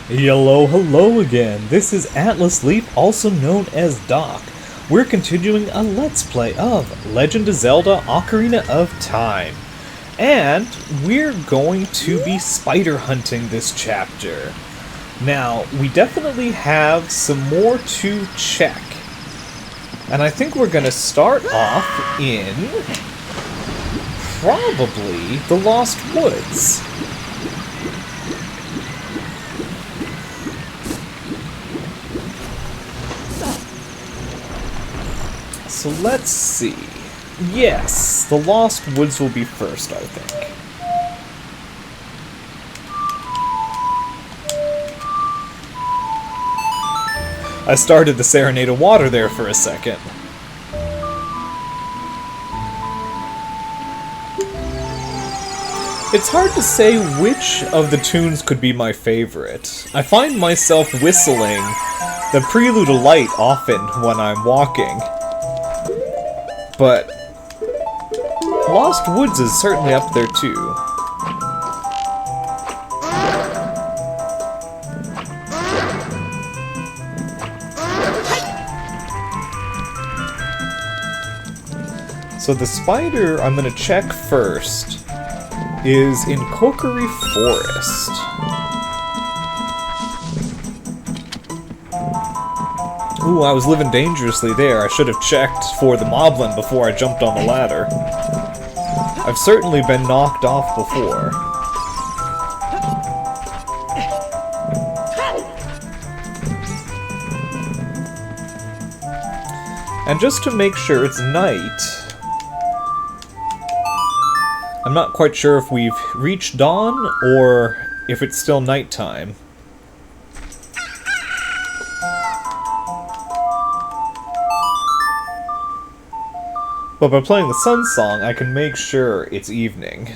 Hello again. This is Atlas Leaf, also known as Doc. We're continuing a Let's Play of Legend of Zelda Ocarina of Time. And we're going to be spider hunting this chapter. Now, we definitely have some more to check. And I think we're going to start off in probably the Lost Woods. So let's see. Yes, the Lost Woods will be first, I think. I started the Serenade of Water there for a second. It's hard to say which of the tunes could be my favorite. I find myself whistling the Prelude of Light often when I'm walking. But Lost Woods is certainly up there too. So the spider I'm going to check first is in Kokiri Forest. Ooh, I was living dangerously there. I should have checked for the moblin before I jumped on the ladder. I've certainly been knocked off before. And just to make sure it's night, I'm not quite sure if we've reached dawn or if it's still nighttime. But by playing the sun song, I can make sure it's evening.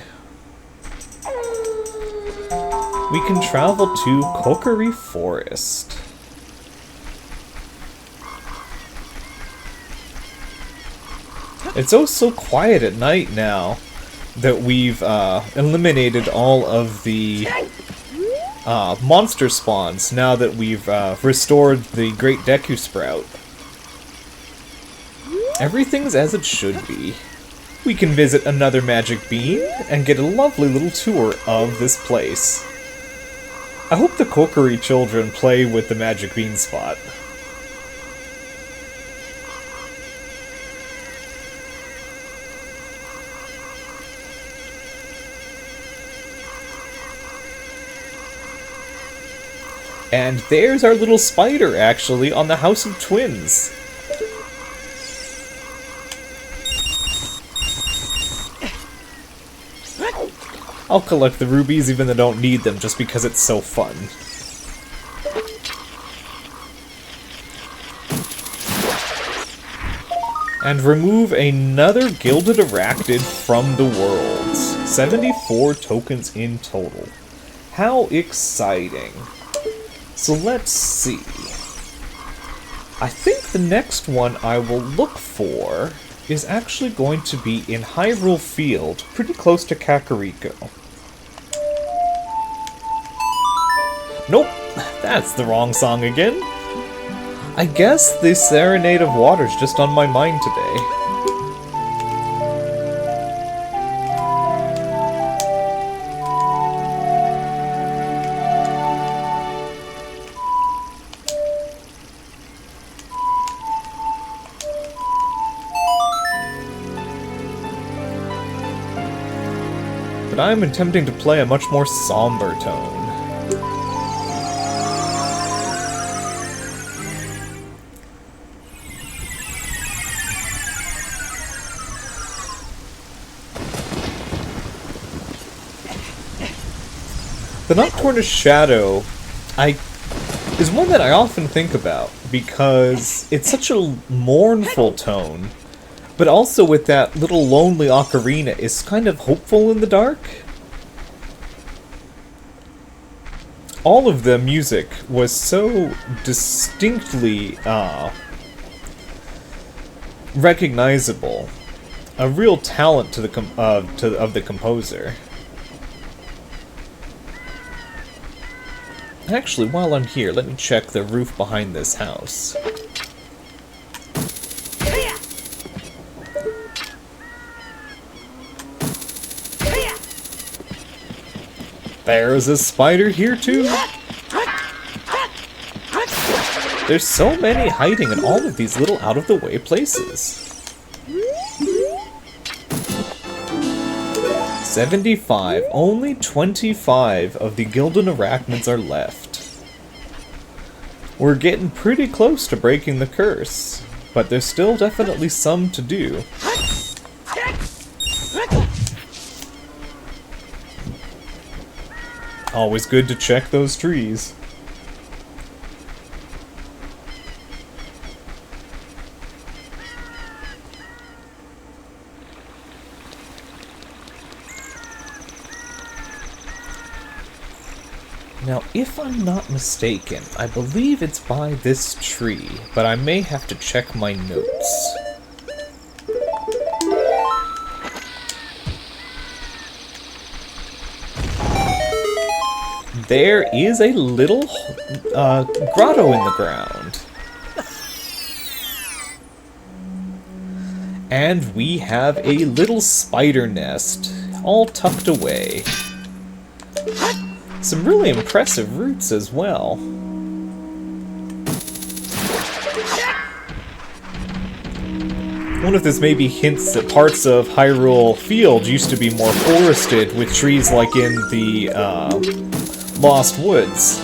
We can travel to Kokiri Forest. It's oh so quiet at night now that we've eliminated all of the monster spawns now that we've restored the Great Deku Sprout. Everything's as it should be. We can visit another magic bean and get a lovely little tour of this place. I hope the Kokiri children play with the magic bean spot. And there's our little spider, actually, on the House of Twins. I'll collect the rubies even though I don't need them, just because it's so fun. And remove another gilded arachnid from the worlds. 74 tokens in total. How exciting. So let's see. I think the next one I will look for is actually going to be in Hyrule Field, pretty close to Kakariko. Nope, that's the wrong song again. I guess the Serenade of Water's just on my mind today. But I'm attempting to play a much more somber tone. The Nocturnus Shadow is one that I often think about, because it's such a mournful tone, but also with that little lonely ocarina is kind of hopeful in the dark. All of the music was so distinctly recognizable, a real talent to the composer. Actually, while I'm here, let me check the roof behind this house. There's a spider here too! There's so many hiding in all of these little out-of-the-way places. 75. Only 25 of the gilded arachnids are left. We're getting pretty close to breaking the curse, but there's still definitely some to do. Always good to check those trees. Now, if I'm not mistaken, I believe it's by this tree, but I may have to check my notes. There is a little grotto in the ground. And we have a little spider nest, all tucked away. Some really impressive roots as well. I wonder if this maybe hints that parts of Hyrule Field used to be more forested with trees like in the Lost Woods.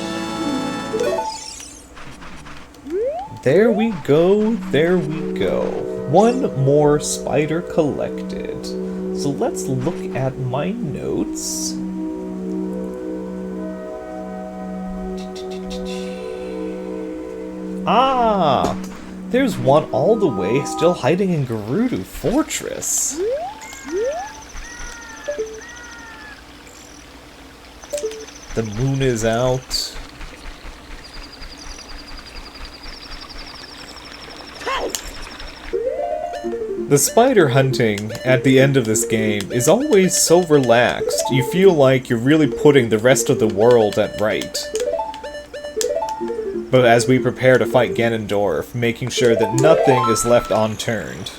There we go, there we go. One more spider collected. So let's look at my notes. Ah! There's one all the way still hiding in Gerudo Fortress. The moon is out. The spider hunting at the end of this game is always so relaxed. You feel like you're really putting the rest of the world at right. But as we prepare to fight Ganondorf, making sure that nothing is left unturned.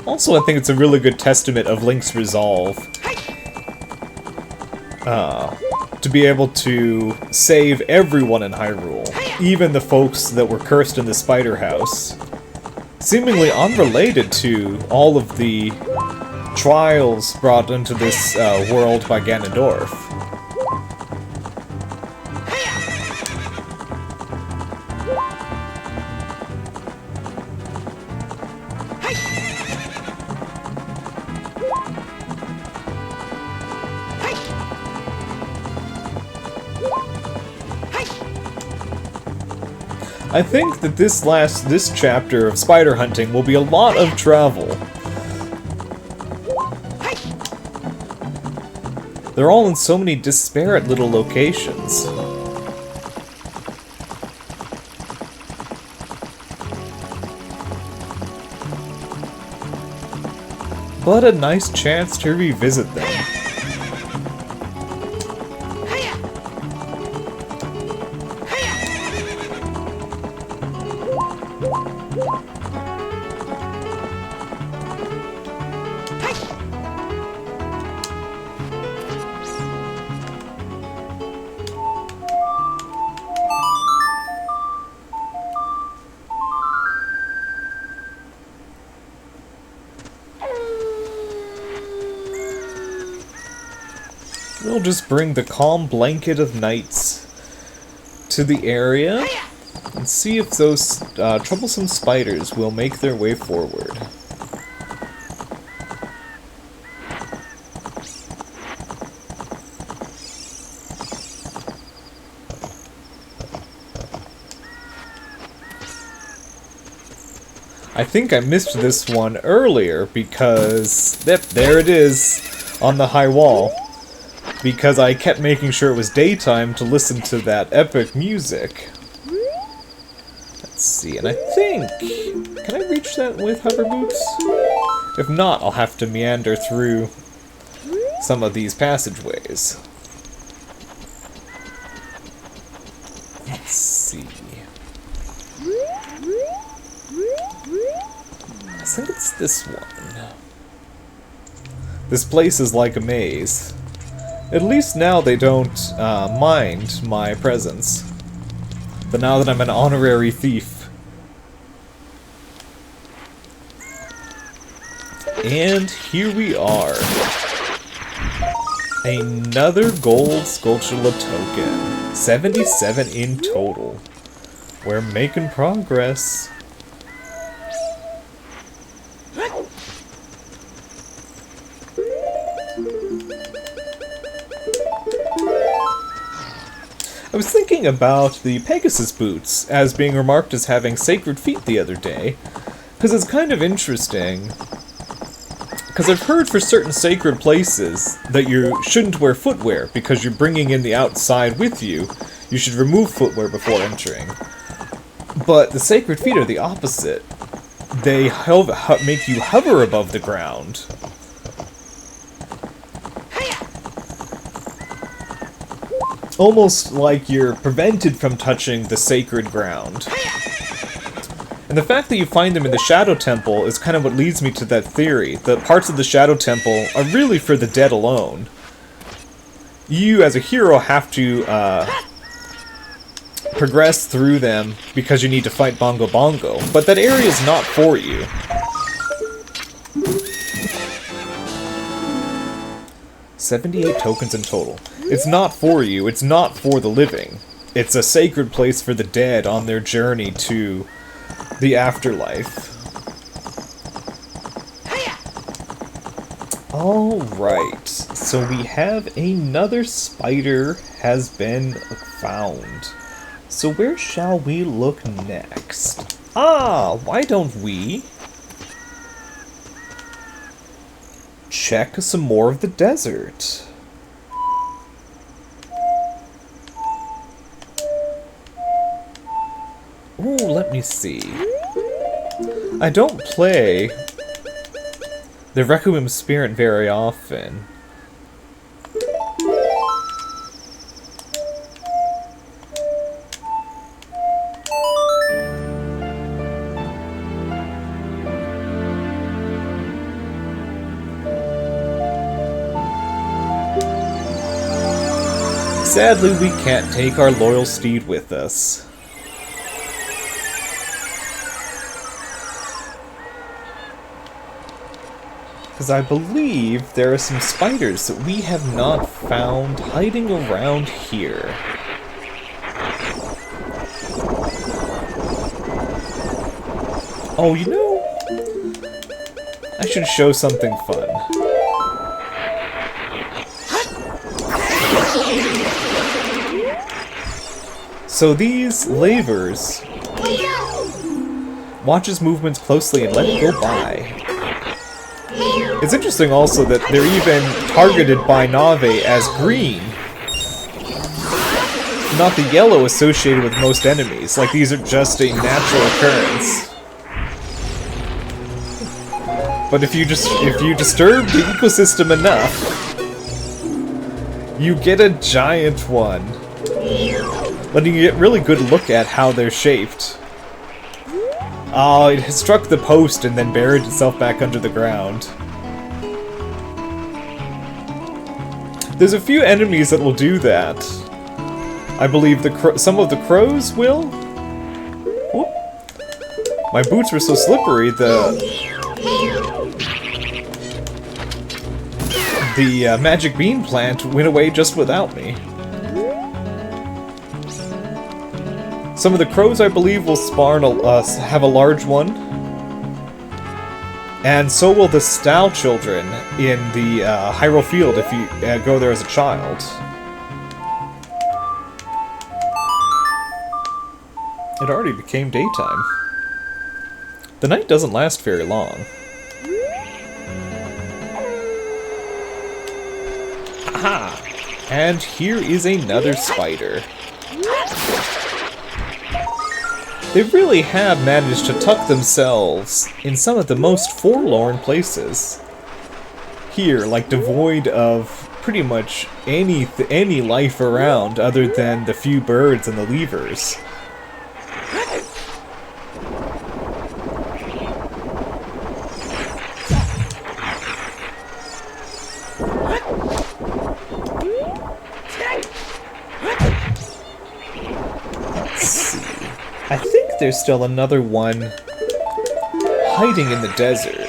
Also, I think it's a really good testament of Link's resolve. To be able to save everyone in Hyrule, even the folks that were cursed in the Spider House. Seemingly unrelated to all of the trials brought into this world by Ganondorf. I think that this chapter of spider hunting will be a lot of travel. They're all in so many disparate little locations. But a nice chance to revisit them. We'll just bring the calm blanket of nights to the area and see if those troublesome spiders will make their way forward. I think I missed this one earlier because... Yep, there it is on the high wall. Because I kept making sure it was daytime to listen to that epic music. Let's see, and I think... Can I reach that with hover boots? If not, I'll have to meander through some of these passageways. Let's see... I think it's this one. This place is like a maze. At least now they don't mind my presence. But now that I'm an honorary thief. And here we are. Another gold Skulltula token. 77 in total. We're making progress. I was thinking about the Pegasus boots as being remarked as having sacred feet the other day, because it's kind of interesting. Because I've heard for certain sacred places that you shouldn't wear footwear because you're bringing in the outside with you. You should remove footwear before entering. But the sacred feet are the opposite. They make you hover above the ground. Almost like you're prevented from touching the sacred ground. And the fact that you find them in the Shadow Temple is kind of what leads me to that theory. The parts of the Shadow Temple are really for the dead alone. You, as a hero, have to progress through them because you need to fight Bongo Bongo. But that area is not for you. $78 tokens in total. It's not for you, it's not for the living. It's a sacred place for the dead on their journey to the afterlife. Alright, so we have another spider has been found. So where shall we look next? Ah, why don't we check some more of the desert? Ooh, let me see. I don't play the Requiem Spirit very often. Sadly, we can't take our loyal steed with us. Because I believe there are some spiders that we have not found hiding around here. Oh, you know, I should show something fun. So these lavers watches movements closely and let it go by. It's interesting also that they're even targeted by Nave as green, not the yellow associated with most enemies, like these are just a natural occurrence. But if you disturb the ecosystem enough, you get a giant one, letting you get a really good look at how they're shaped. Oh, it has struck the post and then buried itself back under the ground. There's a few enemies that will do that. I believe some of the crows will. Whoop. My boots were so slippery, the magic bean plant went away just without me. Some of the crows, I believe, will spawn have a large one. And so will the Stau children in the Hyrule Field if you go there as a child. It already became daytime. The night doesn't last very long. Aha! And here is another spider. They really have managed to tuck themselves in some of the most forlorn places. Here, like devoid of pretty much any life around other than the few birds and the levers. Let's see. I think there's still another one hiding in the desert.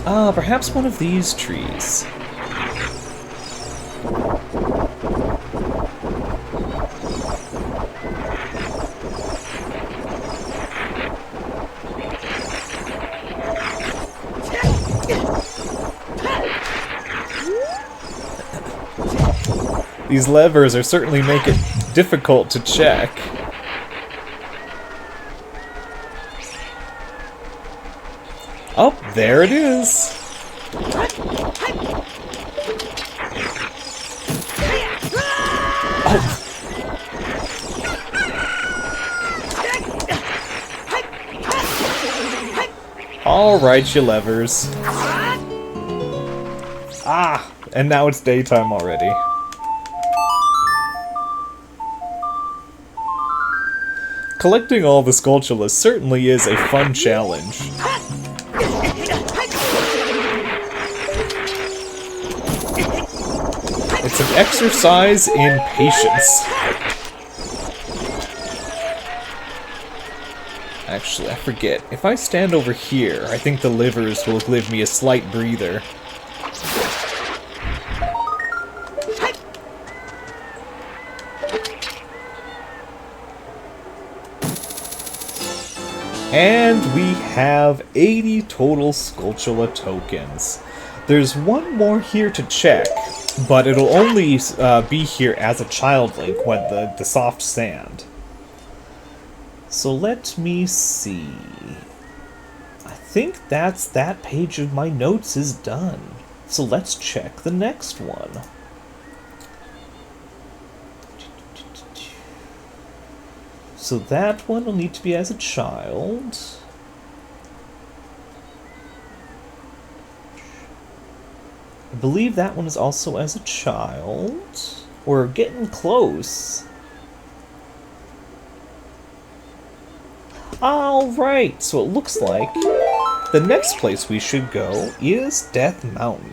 Ah, perhaps one of these trees. These levers are certainly make it difficult to check. Oh, there it is! Oh. Alright, you levers. Ah! And now it's daytime already. Collecting all the Skulltulas certainly is a fun challenge. It's an exercise in patience. Actually, I forget. If I stand over here, I think the livers will give me a slight breather. And we have 80 total Skulltula tokens. There's one more here to check, but it'll only be here as a child link when the soft sand. So let me see. I think that page of my notes is done. So let's check the next one. So that one will need to be as a child. I believe that one is also as a child. We're getting close. Alright, so it looks like the next place we should go is Death Mountain.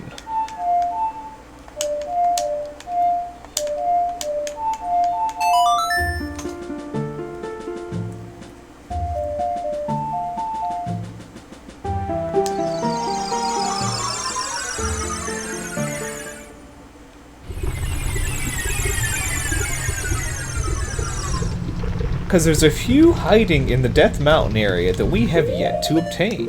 Because there's a few hiding in the Death Mountain area that we have yet to obtain.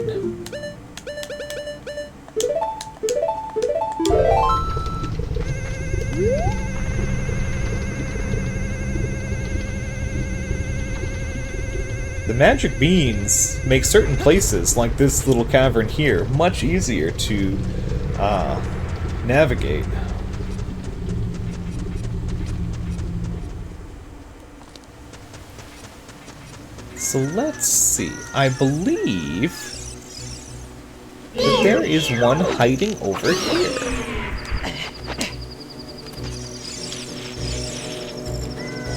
The magic beans make certain places, like this little cavern here, much easier to navigate. So let's see. I believe that there is one hiding over here.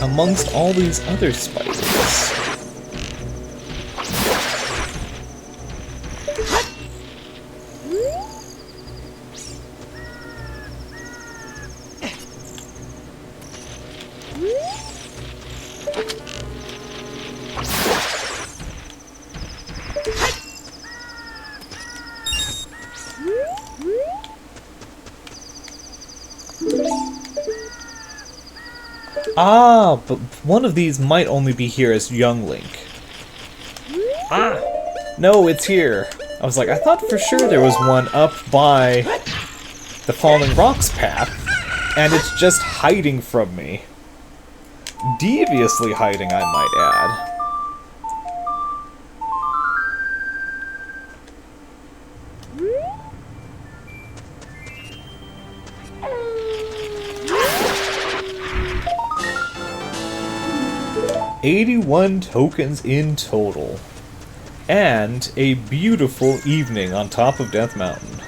Amongst all these other spiders. Ah, but one of these might only be here as young Link. Ah! No, it's here. I was like, I thought for sure there was one up by the Falling Rocks path. And it's just hiding from me. Deviously hiding, I might add. $81 tokens in total. And a beautiful evening on top of Death Mountain.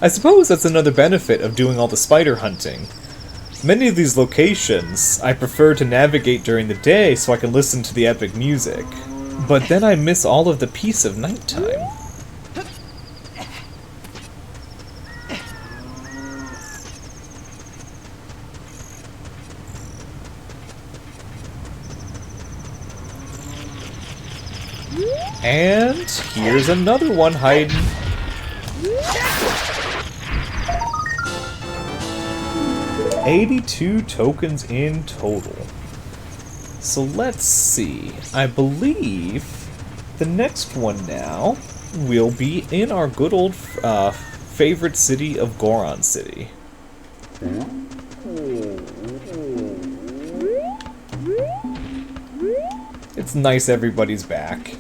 I suppose that's another benefit of doing all the spider hunting. Many of these locations I prefer to navigate during the day so I can listen to the epic music. But then I miss all of the peace of nighttime. And here's another one hiding. $82 tokens in total. So let's see. I believe the next one now will be in our good old favorite city of Goron City. It's nice everybody's back.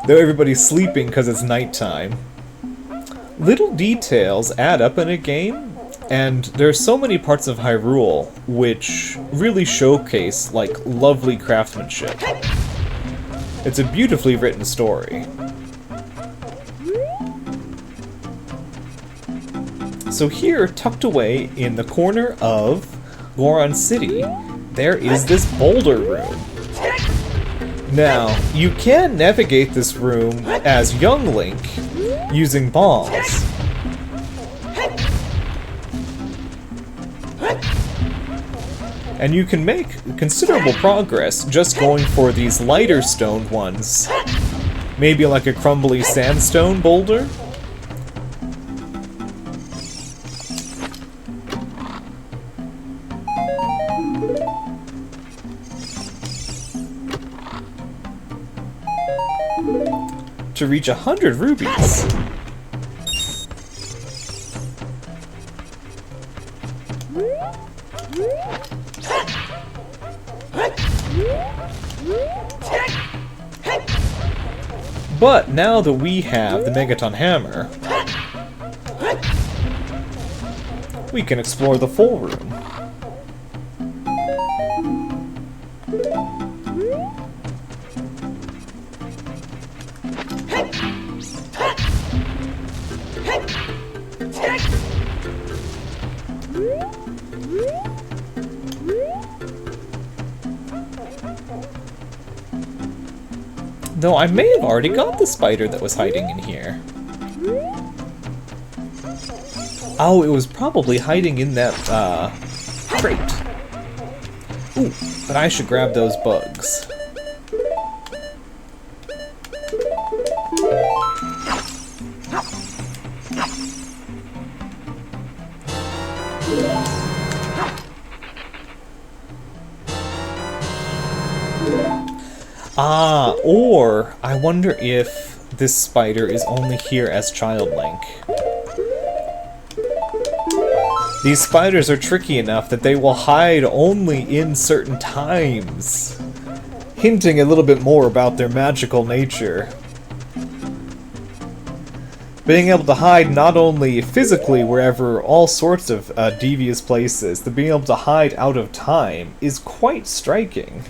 Though everybody's sleeping because it's nighttime. Little details add up in a game, and there's so many parts of Hyrule which really showcase, like, lovely craftsmanship. It's a beautifully written story. So here, tucked away in the corner of Goron City, there is this boulder room. Now, you can navigate this room as young Link using bombs. And you can make considerable progress just going for these lighter stoned ones. Maybe like a crumbly sandstone boulder? To reach 100 rubies. But now that we have the Megaton Hammer, we can explore the full room. Though I may have already got the spider that was hiding in here. Oh, it was probably hiding in that, crate. Ooh, but I should grab those bugs. Ah, or I wonder if this spider is only here as Child Link. These spiders are tricky enough that they will hide only in certain times, hinting a little bit more about their magical nature. Being able to hide not only physically wherever all sorts of devious places, but being able to hide out of time is quite striking.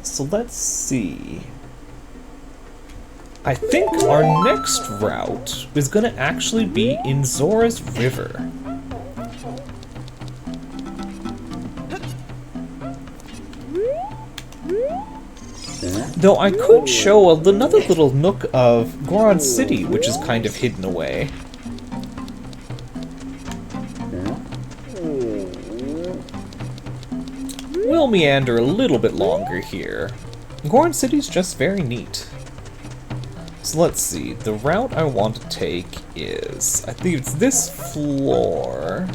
So let's see. I think our next route is going to actually be in Zora's River. Though I could show another little nook of Goron City, which is kind of hidden away. We'll meander a little bit longer here. Goron City's just very neat. So let's see, the route I want to take is, I think it's this floor.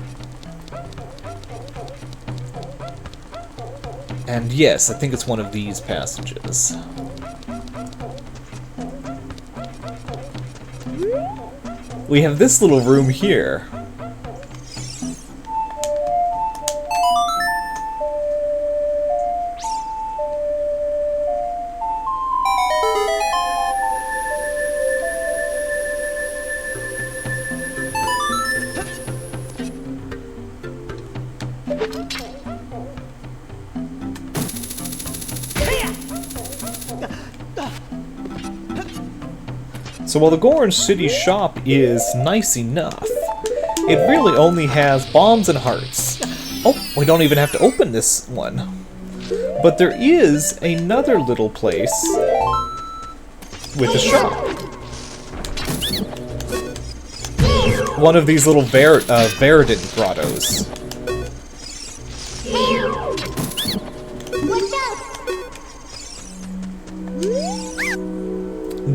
And yes, I think it's one of these passages. we have this little room here. So while the Goron City shop is nice enough, it really only has bombs and hearts. Oh, we don't even have to open this one. But there is another little place with a shop. One of these little Veridin grottos.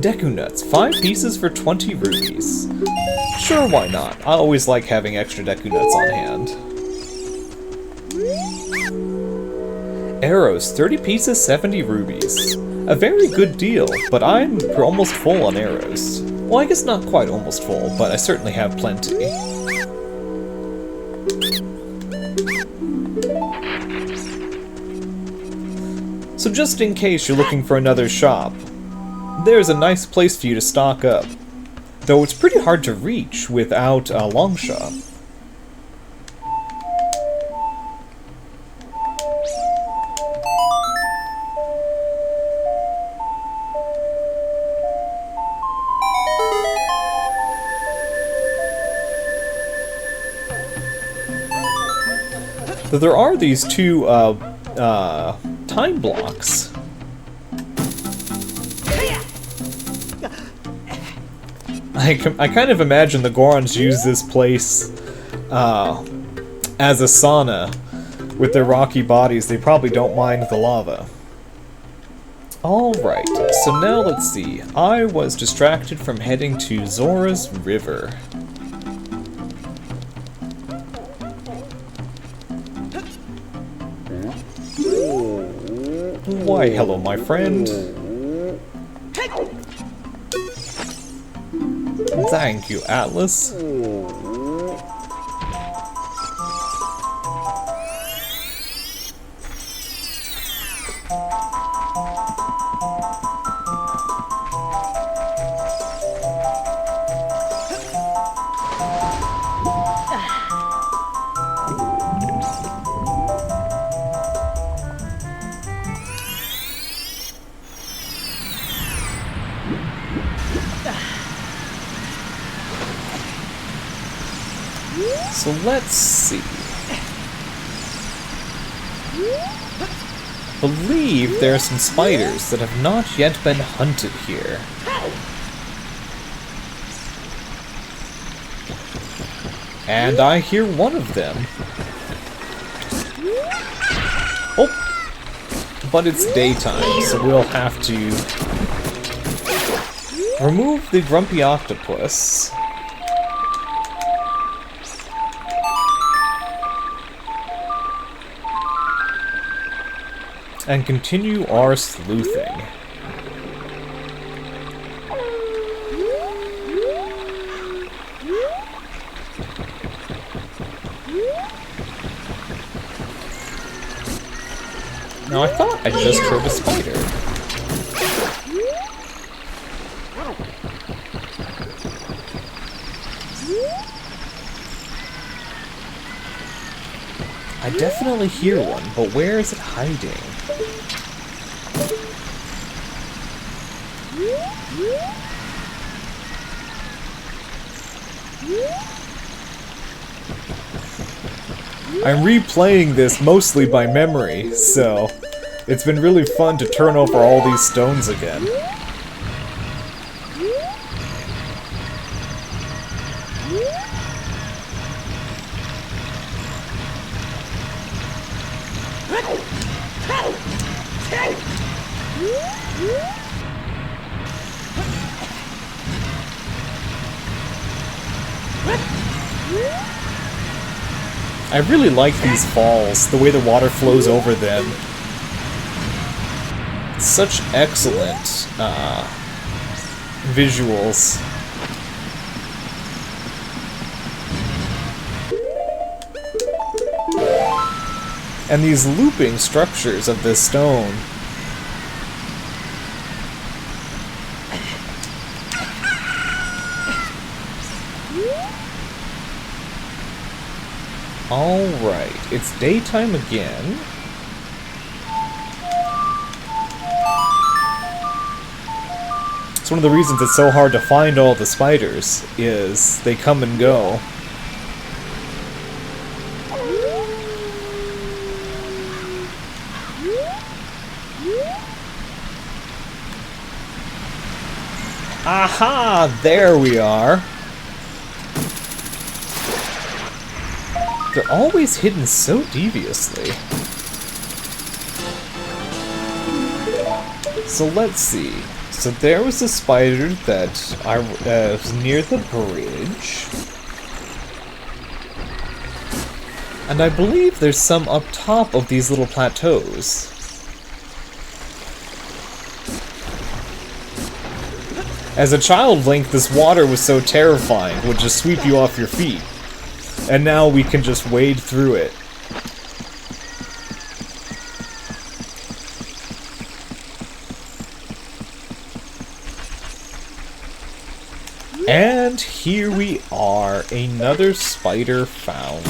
Deku nuts, 5 pieces for 20 rupees. Sure, why not? I always like having extra Deku nuts on hand. Arrows, 30 pieces, 70 rupees. A very good deal, but I'm almost full on arrows. Well, I guess not quite almost full, but I certainly have plenty. So just in case you're looking for another shop, there's a nice place for you to stock up, though it's pretty hard to reach without a long shot. Though there are these two time blocks. I kind of imagine the Gorons use this place as a sauna. With their rocky bodies, they probably don't mind the lava. Alright, so now let's see. I was distracted from heading to Zora's River. Why, hello, my friend. Thank you, Atlas. So let's see. I believe there are some spiders that have not yet been hunted here. And I hear one of them. Oh! But it's daytime, so we'll have to remove the grumpy octopus. And continue our sleuthing. Now I thought I just heard a spider. I definitely hear one, but where is it hiding? I'm replaying this mostly by memory, so it's been really fun to turn over all these stones again. I really like these falls, the way the water flows over them. Such excellent visuals. and these looping structures of this stone. Alright, it's daytime again. It's one of the reasons it's so hard to find all the spiders, is they come and go. Aha! There we are! They're always hidden so deviously. So let's see. So there was a spider that was near the bridge. And I believe there's some up top of these little plateaus. As a child, Link, this water was so terrifying, it would just sweep you off your feet. And now we can just wade through it. And here we are, another spider found.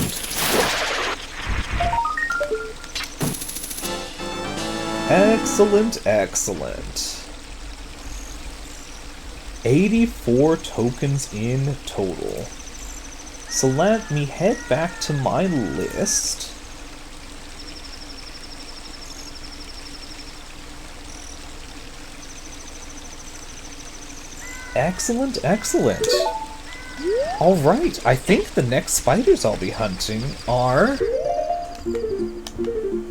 Excellent, excellent. 84 tokens in total. So let me head back to my list. Excellent, excellent. Alright, I think the next spiders I'll be hunting are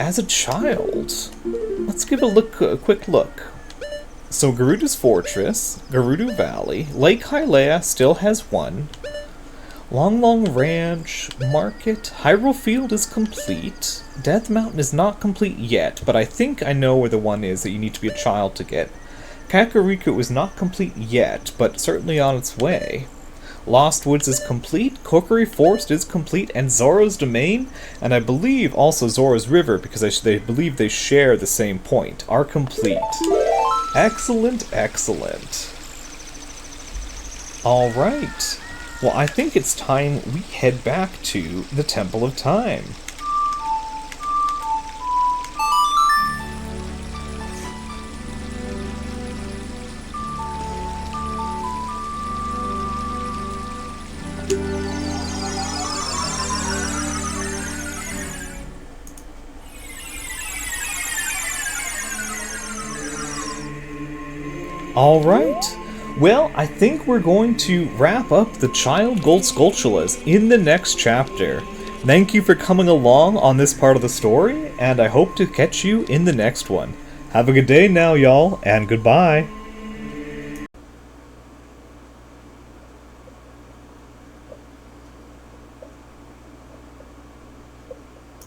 as a child. Let's give a quick look. So Gerudo's Fortress, Gerudo Valley, Lake Hylia still has one. Long Ranch, Market, Hyrule Field is complete. Death Mountain is not complete yet, but I think I know where the one is that you need to be a child to get. Kakariko is not complete yet, but certainly on its way. Lost Woods is complete, Kokiri Forest is complete, and Zora's Domain, and I believe also Zora's River, because they believe they share the same point, are complete. Excellent, excellent. Alright. Well, I think it's time we head back to the Temple of Time. Alright. Well, I think we're going to wrap up the Child Gold Skulltulas in the next chapter. Thank you for coming along on this part of the story, and I hope to catch you in the next one. Have a good day now, y'all, and goodbye.